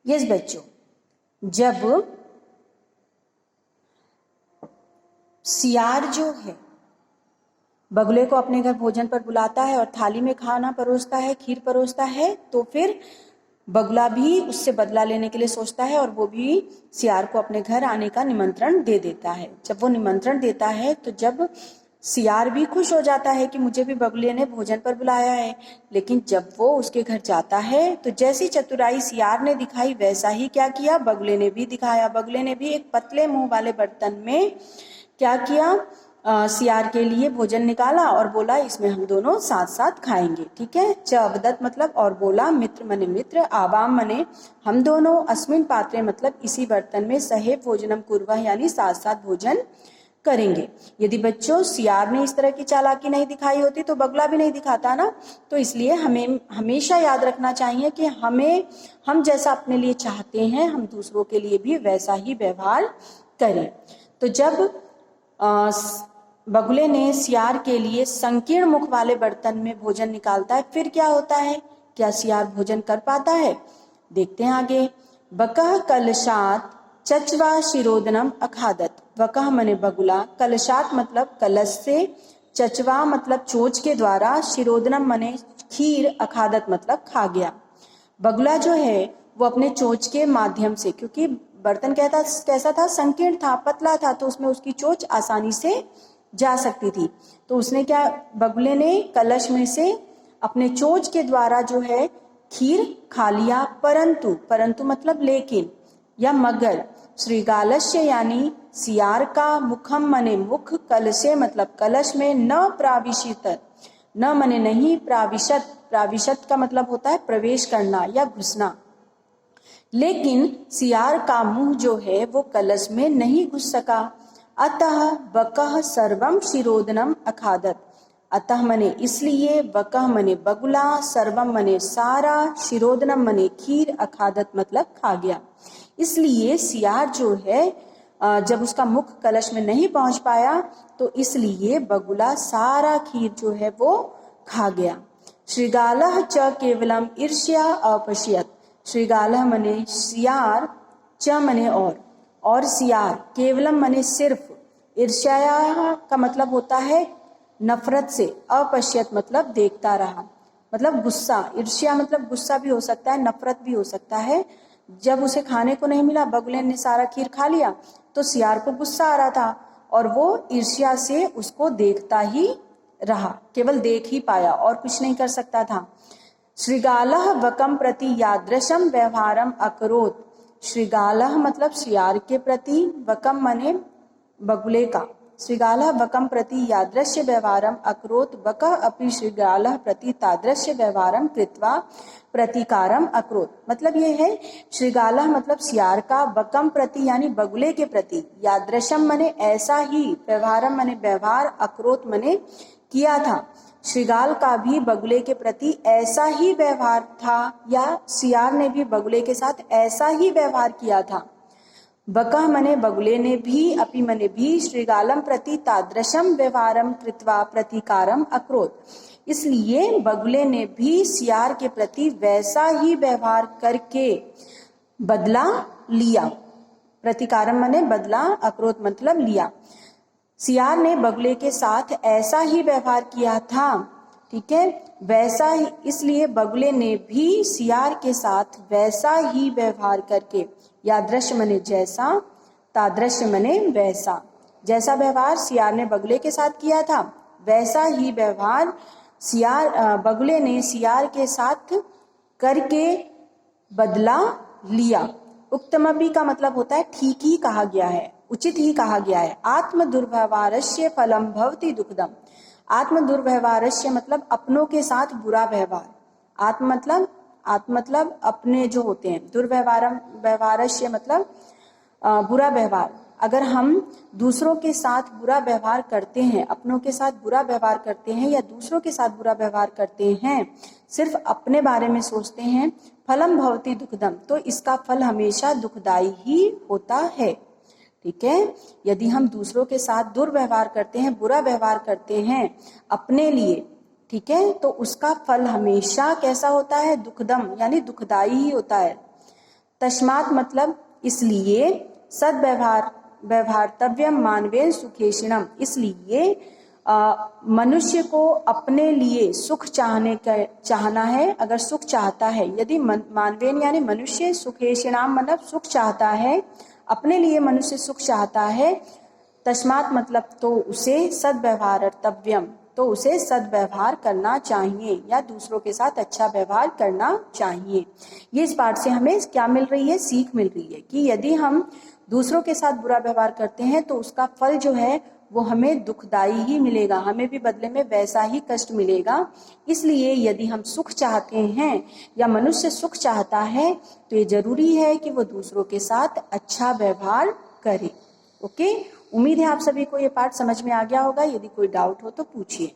Yes बच्चों, जब सियार जो है बगुले को अपने घर भोजन पर बुलाता है और थाली में खाना परोसता है, खीर परोसता है, तो फिर बगुला भी उससे बदला लेने के लिए सोचता है और वो भी सियार को अपने घर आने का निमंत्रण दे देता है। जब वो निमंत्रण देता है तो जब सियार भी खुश हो जाता है कि मुझे भी बगुले ने भोजन पर बुलाया है, लेकिन जब वो उसके घर जाता है तो जैसी चतुराई सियार ने दिखाई वैसा ही क्या किया, बगुले ने भी दिखाया। बगुले ने भी एक पतले मुंह वाले बर्तन में क्या किया, सियार के लिए भोजन निकाला और बोला इसमें हम दोनों साथ साथ खाएंगे। ठीक है। च अवदत मतलब और बोला, मित्र मने मित्र, आवाम मने हम दोनों, अस्मिन पात्रे मतलब इसी बर्तन में, सहे भोजनम कुर्वः यानी साथ साथ भोजन करेंगे। यदि बच्चों सियार ने इस तरह की चालाकी नहीं दिखाई होती तो बगुला भी नहीं दिखाता ना। तो इसलिए हमें हमेशा याद रखना चाहिए कि हम जैसा अपने लिए चाहते हैं हम दूसरों के लिए भी वैसा ही व्यवहार करें। तो जब बगुले ने सियार के लिए संकीर्ण मुख वाले बर्तन में भोजन निकालता है, फिर क्या होता है, क्या सियार भोजन कर पाता है? देखते हैं आगे। बकह कलशात चचवा शिरोदनम अखादत। वकह मने बगुला, कलशात मतलब कलश से, चचवा मतलब चोंच के द्वारा, शिरोदनम मने खीर, अखादत मतलब खा गया। बगुला जो है वो अपने चोंच के माध्यम से, क्योंकि बर्तन कैसा था, संकीर्ण था, पतला था, तो उसमें उसकी चोंच आसानी से जा सकती थी। तो उसने क्या, बगुले ने कलश में से अपने चोंच के द्वारा जो है खीर खा लिया। परंतु मतलब लेकिन या मगर, श्रीगालस्य यानी सियार का, मुखम मने मुख, कलशे मतलब कलश में, न प्राविशित, न मने नहीं, प्राविशत का मतलब होता है प्रवेश करना या घुसना। लेकिन सियार का मुंह जो है वो कलश में नहीं घुस सका। अतः बकह सर्वम शिरोदनम अखादत। अतः मने इसलिए, बकह मने बगुला, सर्वम मने सारा, शिरोदनम मने खीर, अखादत मतलब खा गया। इसलिए सियार जो है जब उसका मुख कलश में नहीं पहुंच पाया तो इसलिए बगुला सारा खीर जो है वो खा गया। श्रीगालः च केवलम ईर्ष्या अपश्यत। श्रीगालः मने सियार, च मने और सियार, केवलम मने सिर्फ, ईर्ष्या का मतलब होता है नफरत से, अपश्यत मतलब देखता रहा, मतलब गुस्सा। ईर्ष्या मतलब गुस्सा भी हो सकता है, नफरत भी हो सकता है। जब उसे खाने को नहीं मिला, बगुले ने सारा खीर खा लिया, तो सियार को गुस्सा आ रहा था और वो ईर्ष्या से उसको देखता ही रहा, केवल देख ही पाया और कुछ नहीं कर सकता था। श्रीगालः वकम प्रति यादृशम व्यवहारम अकरोत। श्रीगालः मतलब सियार के प्रति, वकम मने बगुले का, श्रीगालः वकम प्रति यादृश्य व्यवहारम अकरोत, वकः अपि श्रीगालः प्रति तादृश्य व्यवहारम कृत्वा प्रतिकारम अकरोत। मतलब ये है, श्रीगालः मतलब सियार का, वकम प्रति यानी बगुले के प्रति, यादृशम मने ऐसा ही, व्यवहारम मने व्यवहार, अकरोत मने किया था। श्रीगाल का भी बगुले के प्रति ऐसा ही व्यवहार था, या सियार ने भी बगुले के साथ ऐसा ही व्यवहार किया था। बकह मने बगुले ने भी, अपि मने भी, श्रीगालम प्रति तादृशम व्यवहारम कृत्वा प्रतिकारम अकरोत। इसलिए बगुले ने भी सियार के प्रति वैसा ही व्यवहार करके बदला लिया। प्रतिकारम मने बदला, अकरोत मतलब लिया। सियार ने बगुले के साथ ऐसा ही व्यवहार किया था। ठीक है, वैसा ही, इसलिए बगुले ने भी सियार के साथ वैसा ही व्यवहार करके, यादृश्य मने जैसा, तादृश्य मने वैसा, जैसा व्यवहार सियार ने बगुले के साथ किया था वैसा ही व्यवहार बगुले ने सियार के साथ करके बदला लिया। उक्तमपि का मतलब होता है ठीक ही कहा गया है, उचित ही कहा गया है। आत्म दुर्व्यवहारस्य फलम भवति दुःखदम। आत्म दुर्व्यवहारस्य मतलब अपनों के साथ बुरा व्यवहार। आत्म मतलब अपने जो होते हैं, व्यवहारस्य मतलब बुरा व्यवहार। अगर हम दूसरों के साथ बुरा व्यवहार करते हैं, अपनों के साथ बुरा व्यवहार करते हैं या दूसरों के साथ बुरा व्यवहार करते हैं, सिर्फ अपने बारे में सोचते हैं, फलम भवति दुःखदम, तो इसका फल हमेशा दुखदाई ही होता है। ठीक है, यदि हम दूसरों के साथ दुर्व्यवहार करते हैं, बुरा व्यवहार करते हैं अपने लिए, ठीक है, तो उसका फल हमेशा कैसा होता है, दुखदम यानी दुखदाई ही होता है। तस्मात् मतलब इसलिए, व्यवहारतव्यम मानवेन सुखेषिणम, इसलिए मनुष्य को अपने लिए सुख चाहना है। अगर सुख चाहता है, यदि मानवेन यानी मनुष्य, सुखेषिणाम मतलब सुख चाहता है, अपने लिए मनुष्य सुख चाहता है, तस्मात् मतलब तो उसे सद्व्यवहारतव्यम, तो उसे सद्व्यवहार करना चाहिए या दूसरों के साथ अच्छा व्यवहार करना चाहिए। ये इस पाठ से हमें क्या मिल रही है, सीख मिल रही है कि यदि हम दूसरों के साथ बुरा व्यवहार करते हैं तो उसका फल जो है वो हमें दुखदाई ही मिलेगा, हमें भी बदले में वैसा ही कष्ट मिलेगा। इसलिए यदि हम सुख चाहते हैं या मनुष्य सुख चाहता है तो ये जरूरी है कि वो दूसरों के साथ अच्छा व्यवहार करे। ओके, उम्मीद है आप सभी को ये पाठ समझ में आ गया होगा। यदि कोई डाउट हो तो पूछिए।